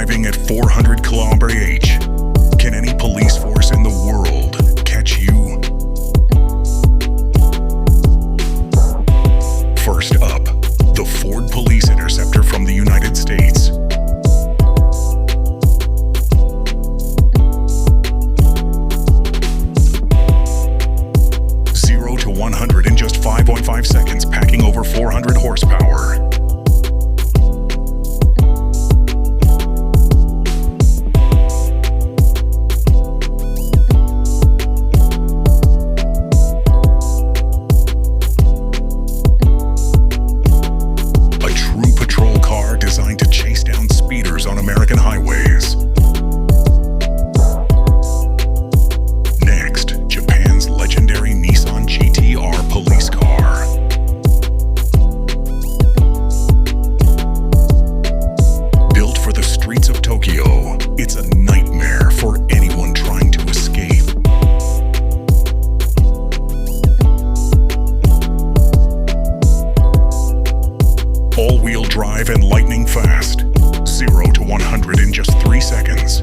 driving at 400 km/h. Can any police force in the world catch you? First up, the Ford Police Interceptor from the United States. Zero to 100 in just 5.5 seconds, packing over 400 horsepower. Designed to chase down speeders on American highways. Next, Japan's legendary Nissan GT-R police car. Built for the streets of Tokyo, it's a nightmare for anyone trying to escape. All-wheel drive and lightning fast. 0 to 100 in just 3 seconds.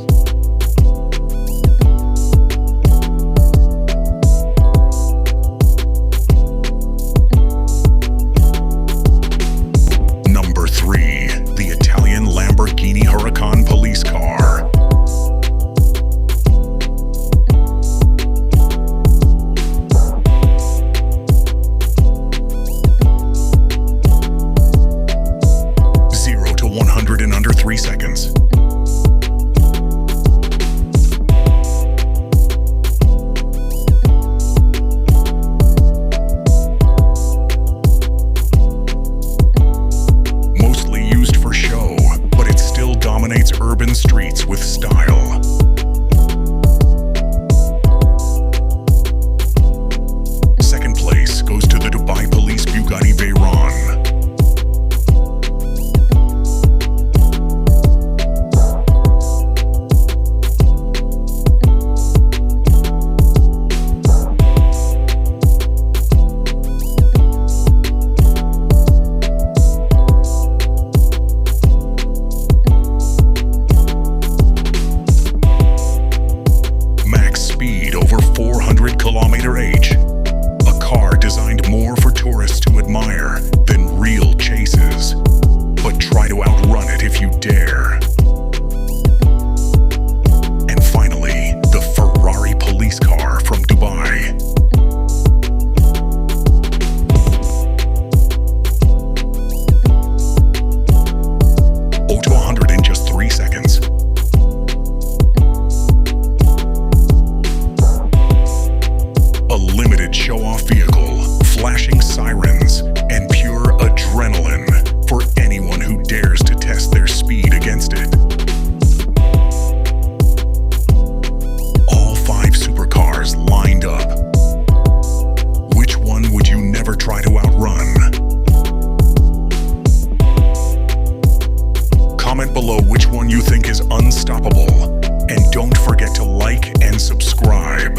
Number 3, the Italian Lamborghini Huracan police car. In under 3 seconds. Mostly used for show, but it still dominates urban streets with style. Second place goes to the Dubai Police Bugatti Veyron. Speed over 400 km/h. A car designed more for tourists to admire than real chases. But try to outrun it if you dare. And finally, the Ferrari police car from Dubai. Oh to 100 in just 3 seconds. Show-off vehicle, flashing sirens, and pure adrenaline for anyone who dares to test their speed against it. All 5 supercars lined up. Which one would you never try to outrun? Comment below which one you think is unstoppable, and don't forget to like and subscribe.